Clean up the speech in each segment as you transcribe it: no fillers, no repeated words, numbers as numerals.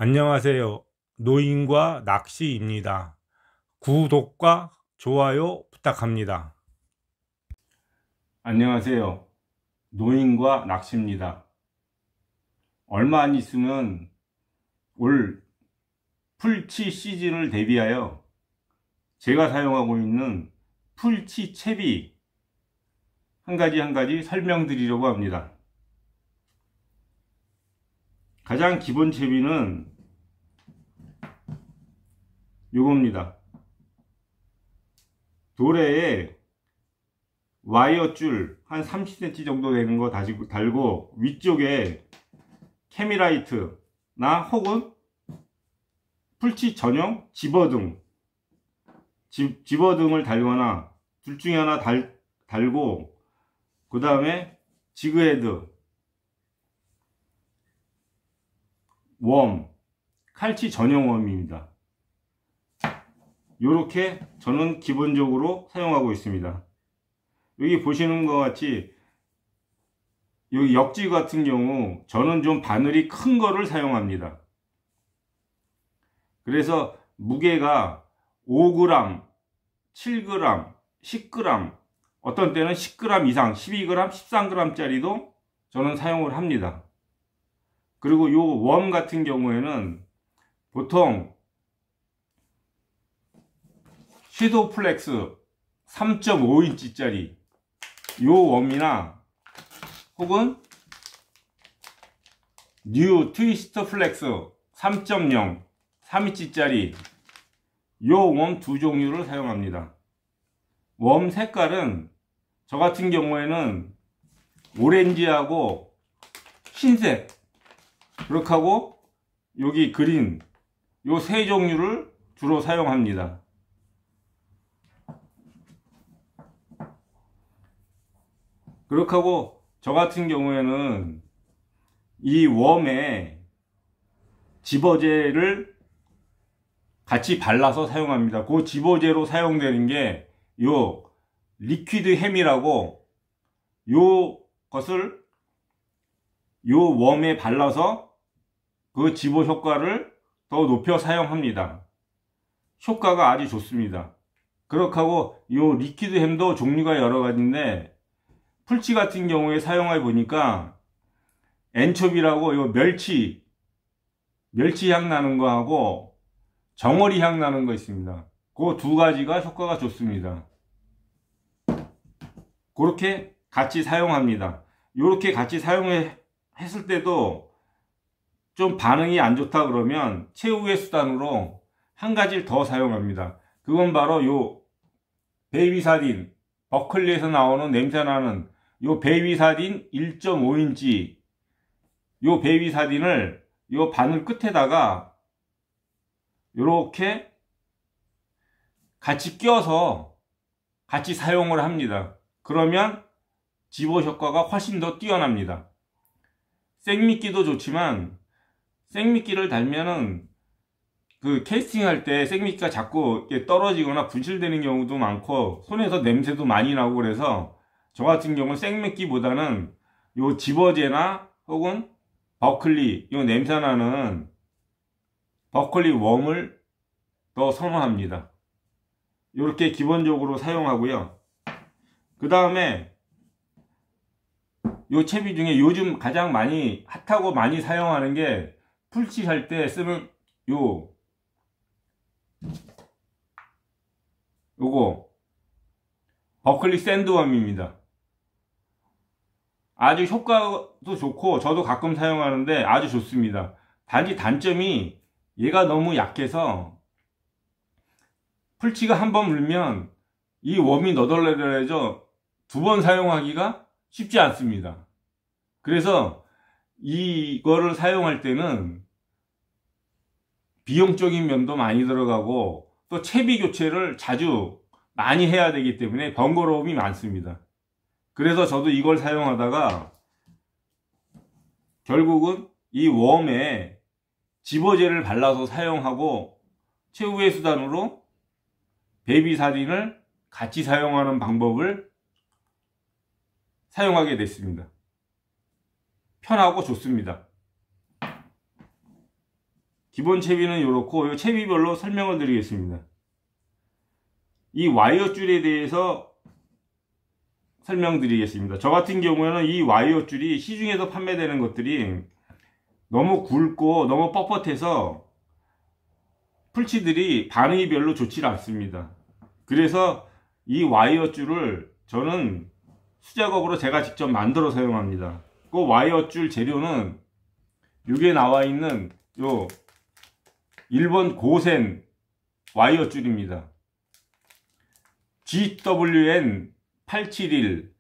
안녕하세요. 노인과 낚시입니다. 구독과 좋아요 부탁합니다. 안녕하세요. 노인과 낚시입니다. 얼마 안 있으면 올 풀치 시즌을 대비하여 제가 사용하고 있는 풀치 채비 한 가지 설명드리려고 합니다. 가장 기본 채비는 요겁니다. 도래에 와이어줄 한 30cm 정도 되는 거 달고 위쪽에 캐미라이트나 혹은 풀치 전용 집어등을 달거나 둘 중에 하나 달고, 그 다음에 지그헤드, 웜, 칼치 전용 웜입니다. 요렇게 저는 기본적으로 사용하고 있습니다. 여기 보시는 것 같이 여기 역지 같은 경우 저는 좀 바늘이 큰 거를 사용합니다. 그래서 무게가 5g, 7g, 10g, 어떤 때는 10g 이상 12g, 13g 짜리도 저는 사용을 합니다. 그리고 요 웜 같은 경우에는 보통 섀도우 플렉스 3.5인치 짜리 요 웜이나 혹은 뉴 트위스트 플렉스 3.0 3인치 짜리 요 웜 두 종류를 사용합니다. 웜 색깔은 저 같은 경우에는 오렌지하고 흰색, 그렇게 하고 여기 그린, 요 세 종류를 주로 사용합니다. 그렇게 하고 저 같은 경우에는 이 웜에 집어제를 같이 발라서 사용합니다. 그 집어제로 사용되는 게 요 리퀴드 햄이라고, 요 것을 요 웜에 발라서 그 집어 효과를 더 높여 사용합니다. 효과가 아주 좋습니다. 그렇게 하고 요 리퀴드 햄도 종류가 여러 가지인데, 풀치 같은 경우에 사용해 보니까 엔초비라고 요 멸치 향 나는 거하고 정어리 향 나는 거 있습니다. 그 두 가지가 효과가 좋습니다. 그렇게 같이 사용합니다. 이렇게 같이 사용했을 때도 좀 반응이 안 좋다 그러면 최후의 수단으로 한 가지를 더 사용합니다. 그건 바로 요 베이비 사딘, 버클리에서 나오는 냄새나는 요 베이비 사딘 1.5인치 요 베이비 사딘을 요 바늘 끝에다가 요렇게 같이 껴서 같이 사용을 합니다. 그러면 집어 효과가 훨씬 더 뛰어납니다. 생미끼도 좋지만 생미끼를 달면은 그 캐스팅 할 때 생미끼가 자꾸 떨어지거나 분실되는 경우도 많고 손에서 냄새도 많이 나고, 그래서 저 같은 경우는 생미끼보다는 요 집어제나 혹은 버클리, 요 냄새나는 버클리 웜을 더 선호합니다. 이렇게 기본적으로 사용하고요. 그 다음에 요 채비 중에 요즘 가장 많이 핫하고 많이 사용하는 게 풀치 할 때 쓰는 요거 버클리 샌드웜입니다. 아주 효과도 좋고 저도 가끔 사용하는데 아주 좋습니다. 단지 단점이 얘가 너무 약해서 풀치가 한번 물면 이 웜이 너덜너덜해져 두 번 사용하기가 쉽지 않습니다. 그래서 이거를 사용할 때는 비용적인 면도 많이 들어가고 또 채비 교체를 자주 많이 해야 되기 때문에 번거로움이 많습니다. 그래서 저도 이걸 사용하다가 결국은 이 웜에 집어제를 발라서 사용하고 최후의 수단으로 베이비 사딘을 같이 사용하는 방법을 사용하게 됐습니다. 편하고 좋습니다. 기본 채비는 이렇고, 이 채비별로 설명을 드리겠습니다. 이 와이어 줄에 대해서 설명드리겠습니다. 저 같은 경우에는 이 와이어 줄이 시중에서 판매되는 것들이 너무 굵고 너무 뻣뻣해서 풀치들이 반응이 별로 좋지 않습니다. 그래서 이 와이어 줄을 저는 수작업으로 제가 직접 만들어 사용합니다. 그 와이어 줄 재료는 여기에 나와 있는 요 일본 고센 와이어 줄입니다. GWN 871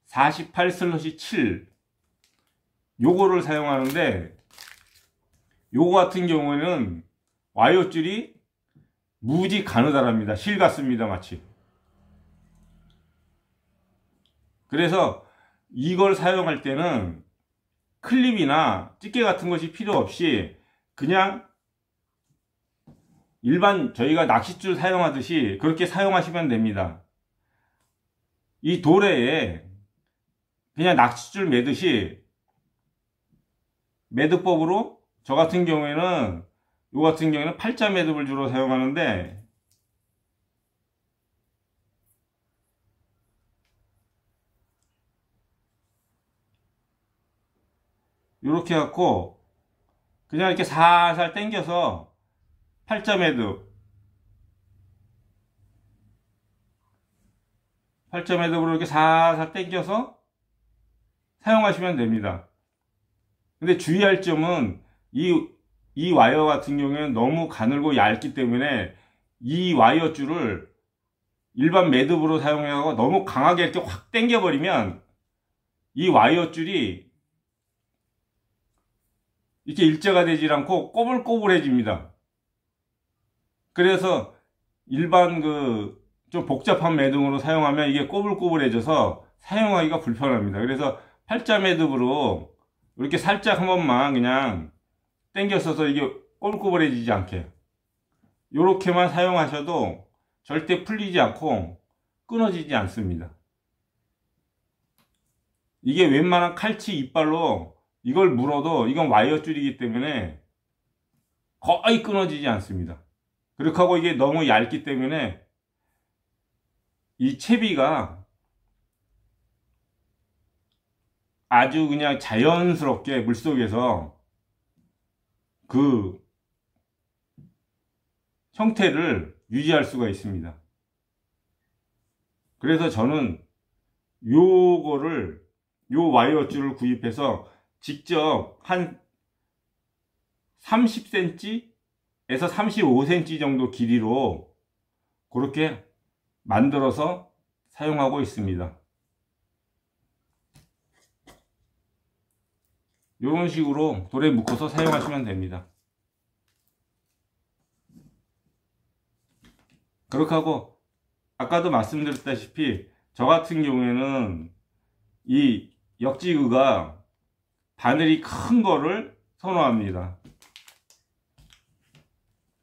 48/7 요거를 사용하는데, 요거 같은 경우에는 와이어 줄이 무지 가느다랍니다. 실 같습니다, 마치. 그래서 이걸 사용할 때는 클립이나 집게 같은 것이 필요 없이 그냥 일반 저희가 낚싯줄 사용하듯이 그렇게 사용하시면 됩니다. 이 도래에 그냥 낚싯줄 매듯이 매듭법으로, 저 같은 경우에는 요 같은 경우에는 팔자 매듭을 주로 사용하는데, 요렇게 갖고 그냥 이렇게 살살 당겨서 팔자 매듭으로 이렇게 살살 당겨서 사용하시면 됩니다. 근데 주의할 점은 이 와이어 같은 경우에는 너무 가늘고 얇기 때문에 이 와이어 줄을 일반 매듭으로 사용하고 너무 강하게 이렇게 확 당겨버리면 이 와이어 줄이 이렇게 일자가 되질 않고 꼬불꼬불해집니다. 그래서 일반 좀 복잡한 매듭으로 사용하면 이게 꼬불꼬불해져서 사용하기가 불편합니다. 그래서 팔자 매듭으로 이렇게 살짝 한 번만 그냥 당겼어서 이게 꼬불꼬불해지지 않게 이렇게만 사용하셔도 절대 풀리지 않고 끊어지지 않습니다. 이게 웬만한 칼치 이빨로 이걸 물어도 이건 와이어 줄이기 때문에 거의 끊어지지 않습니다. 그렇게 하고 이게 너무 얇기 때문에 이 채비가 아주 그냥 자연스럽게 물속에서 그 형태를 유지할 수가 있습니다. 그래서 저는 요 와이어 줄을 구입해서 직접 한 30cm에서 35cm 정도 길이로 그렇게 만들어서 사용하고 있습니다. 이런 식으로 돌에 묶어서 사용하시면 됩니다. 그렇게 하고 아까도 말씀드렸다시피 저 같은 경우에는 이 역지그가 바늘이 큰 거를 선호합니다.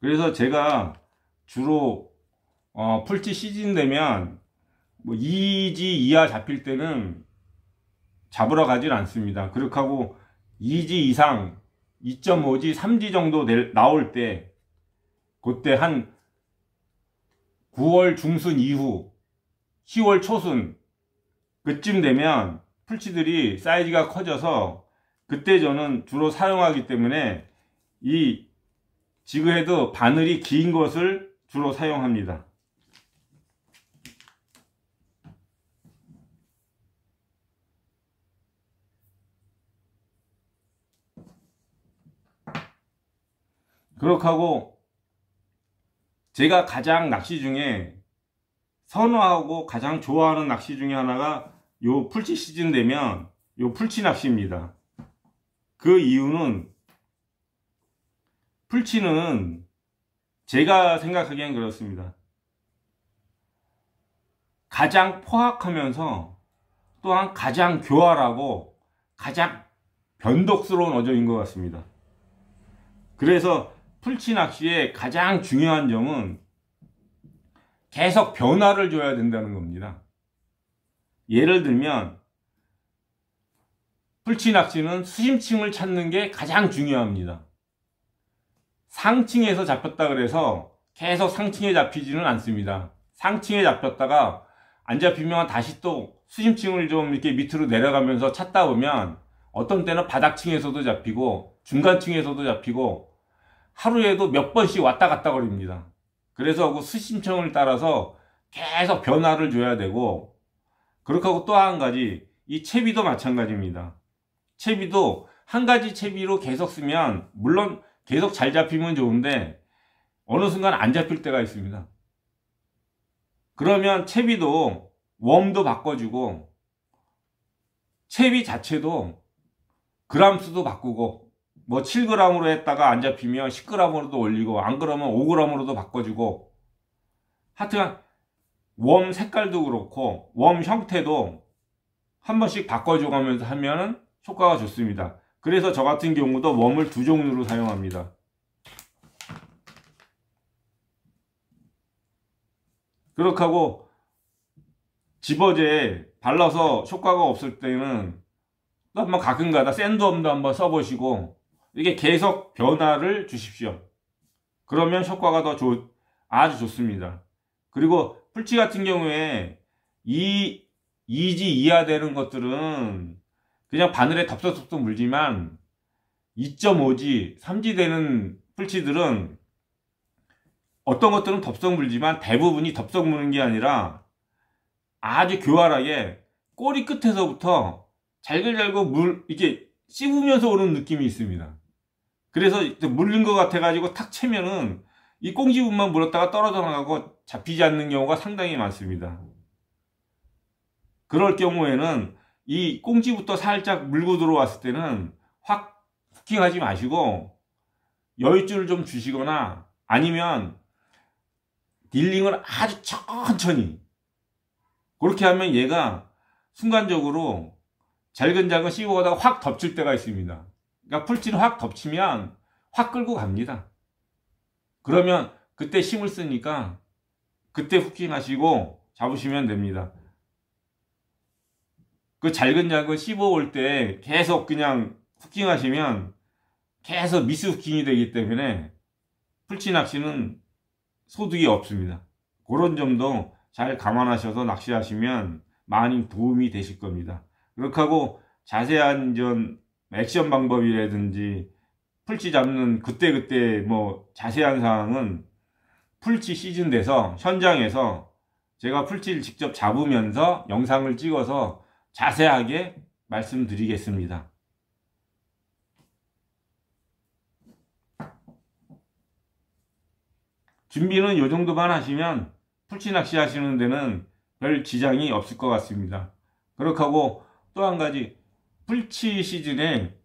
그래서 제가 주로 풀치 시즌 되면 뭐 2지 이하 잡힐 때는 잡으러 가질 않습니다. 그렇게 하고 2지 이상 2.5지 3지 정도 나올 때, 그때 한 9월 중순 이후 10월 초순 그쯤 되면 풀치들이 사이즈가 커져서 그때 저는 주로 사용하기 때문에 이 지그헤드 바늘이 긴 것을 주로 사용합니다. 그렇게 하고 제가 가장 낚시 중에 선호하고 가장 좋아하는 낚시 중에 하나가 요 풀치 시즌 되면 요 풀치 낚시입니다. 그 이유는 풀치는 제가 생각하기엔 그렇습니다. 가장 포악하면서 또한 가장 교활하고 가장 변덕스러운 어종인 것 같습니다. 그래서 풀치 낚시의 가장 중요한 점은 계속 변화를 줘야 된다는 겁니다. 예를 들면 풀치 낚시는 수심층을 찾는 게 가장 중요합니다. 상층에서 잡혔다 그래서 계속 상층에 잡히지는 않습니다. 상층에 잡혔다가 안 잡히면 다시 또 수심층을 좀 이렇게 밑으로 내려가면서 찾다 보면 어떤 때는 바닥층에서도 잡히고 중간층에서도 잡히고 하루에도 몇 번씩 왔다 갔다 거립니다. 그래서 그 수심층을 따라서 계속 변화를 줘야 되고, 그렇게 하고 또 한 가지, 이 채비도 마찬가지입니다. 채비도 한 가지 채비로 계속 쓰면 물론 계속 잘 잡히면 좋은데 어느 순간 안 잡힐 때가 있습니다. 그러면 채비도 웜도 바꿔주고 채비 자체도 그람수도 바꾸고, 뭐 7g으로 했다가 안 잡히면 10g으로도 올리고, 안 그러면 5g으로도 바꿔주고, 하여튼 웜 색깔도 그렇고 웜 형태도 한 번씩 바꿔줘가면서 하면 효과가 좋습니다. 그래서 저 같은 경우도 웜을 두 종류로 사용합니다. 그렇게 하고 집어제에 발라서 효과가 없을 때는 또 한번 가끔가다 샌드웜도 한번 써보시고 이게 계속 변화를 주십시오. 그러면 효과가 더 아주 좋습니다. 그리고 풀치 같은 경우에 2G 이하 되는 것들은 그냥 바늘에 덥석덥석 물지만 2.5G, 3G 되는 풀치들은 어떤 것들은 덥석 물지만 대부분이 덥석 무는 게 아니라 아주 교활하게 꼬리 끝에서부터 잘글잘글 이렇게 씹으면서 오는 느낌이 있습니다. 그래서 물린 것 같아가지고 탁 채면은 이 꽁지 부분만 물었다가 떨어져 나가고 잡히지 않는 경우가 상당히 많습니다. 그럴 경우에는 이 꽁지부터 살짝 물고 들어왔을 때는 확 후킹하지 마시고 여유줄을 좀 주시거나 아니면 딜링을 아주 천천히 그렇게 하면 얘가 순간적으로 잘근잘근 씹어가다가 확 덮칠 때가 있습니다. 그러니까 풀치를 확 덮치면 확 끌고 갑니다. 그러면 그때 힘을 쓰니까 그때 후킹하시고 잡으시면 됩니다. 그 잘근잘근 씹어올 때 계속 그냥 후킹하시면 계속 미스 후킹이 되기 때문에 풀치 낚시는 소득이 없습니다. 그런 점도 잘 감안하셔서 낚시하시면 많이 도움이 되실 겁니다. 그렇게 하고 자세한 액션 방법이라든지 풀치 잡는 그때그때 뭐 자세한 사항은 풀치 시즌 돼서 현장에서 제가 풀치를 직접 잡으면서 영상을 찍어서 자세하게 말씀드리겠습니다. 준비는 이 정도만 하시면 풀치 낚시 하시는 데는 별 지장이 없을 것 같습니다. 그렇게 하고 또 한 가지, 풀치 시즌에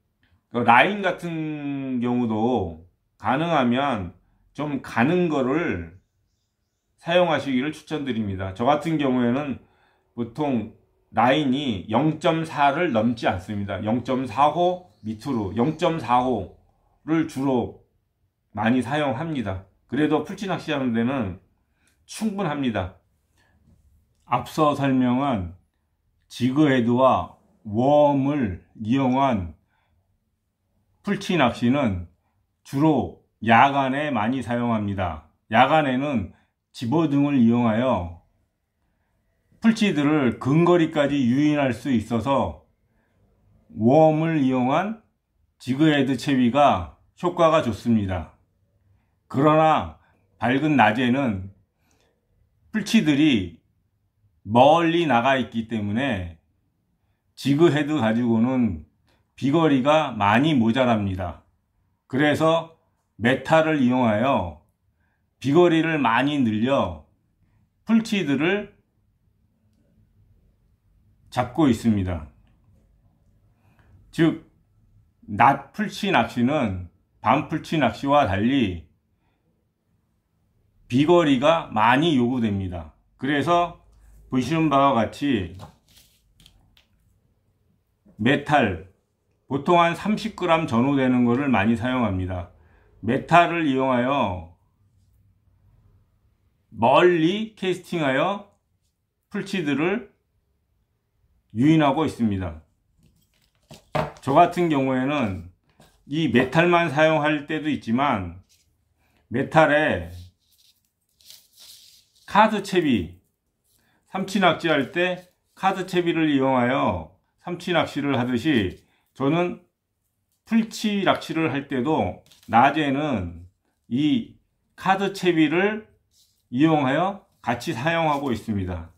라인 같은 경우도 가능하면 좀 가는 거를 사용하시기를 추천드립니다. 저 같은 경우에는 보통 라인이 0.4를 넘지 않습니다. 0.45 밑으로 0.45를 주로 많이 사용합니다. 그래도 풀치 낚시하는 데는 충분합니다. 앞서 설명한 지그헤드와 웜을 이용한 풀치 낚시는 주로 야간에 많이 사용합니다. 야간에는 집어등을 이용하여 풀치들을 근거리까지 유인할 수 있어서 웜을 이용한 지그헤드 채비가 효과가 좋습니다. 그러나 밝은 낮에는 풀치들이 멀리 나가 있기 때문에 지그헤드 가지고는 비거리가 많이 모자랍니다. 그래서 메탈을 이용하여 비거리를 많이 늘려 풀치들을 잡고 있습니다. 즉, 낮 풀치 낚시는 밤 풀치 낚시와 달리 비거리가 많이 요구됩니다. 그래서 보시는 바와 같이 메탈, 보통 한 30g 전후 되는 것을 많이 사용합니다. 메탈을 이용하여 멀리 캐스팅하여 풀치들을 유인하고 있습니다. 저 같은 경우에는 이 메탈만 사용할 때도 있지만 메탈에 카드 채비, 삼치 낚시할 때 카드 채비를 이용하여 삼치 낚시를 하듯이 저는 풀치 낚시를 할 때도 낮에는 이 카드 채비를 이용하여 같이 사용하고 있습니다.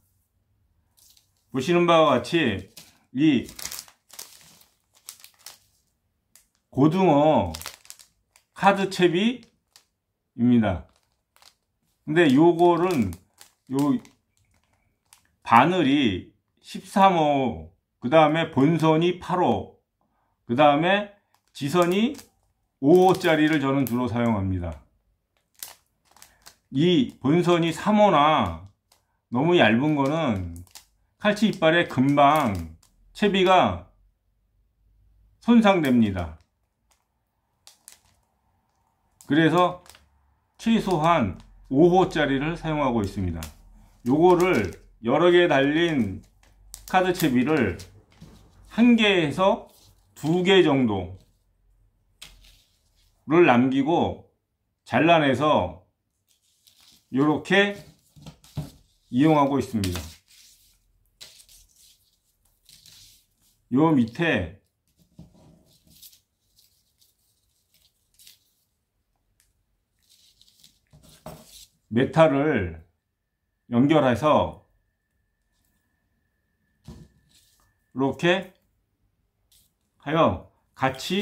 보시는 바와 같이 이 고등어 카드 채비입니다. 근데 요거는 요 바늘이 13호, 그 다음에 본선이 8호, 그 다음에 지선이 5호짜리를 저는 주로 사용합니다. 이 본선이 3호나 너무 얇은 거는 칼치 이빨에 금방 채비가 손상됩니다. 그래서 최소한 5호짜리를 사용하고 있습니다. 요거를 여러 개 달린 카드 채비를 1개에서 2개 정도를 남기고 잘라내서 이렇게 이용하고 있습니다. 요 밑에 메탈을 연결해서 이렇게 하여 같이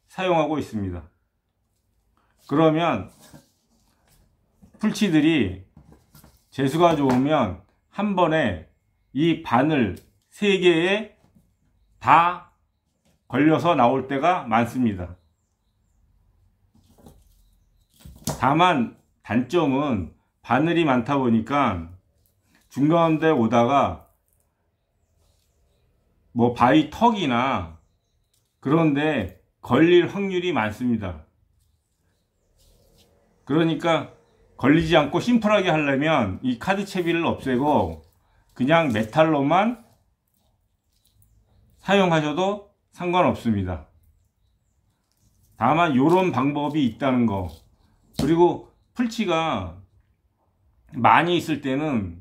사용하고 있습니다. 그러면 풀치들이 재수가 좋으면 한 번에 이 바늘 3개에 다 걸려서 나올 때가 많습니다. 다만 단점은 바늘이 많다 보니까 중가운데 오다가 뭐 바위 턱이나 그런데 걸릴 확률이 많습니다. 그러니까 걸리지 않고 심플하게 하려면 이 카드 채비를 없애고 그냥 메탈로만 사용하셔도 상관없습니다. 다만 이런 방법이 있다는 거, 그리고 풀치가 많이 있을 때는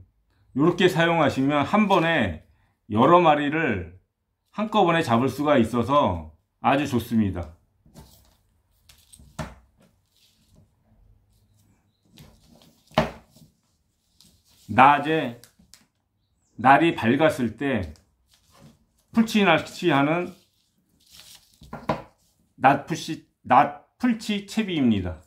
이렇게 사용하시면 한 번에 여러 마리를 한꺼번에 잡을 수가 있어서 아주 좋습니다. 낮에 날이 밝았을 때 풀치 낚시하는 낮 풀치 채비입니다.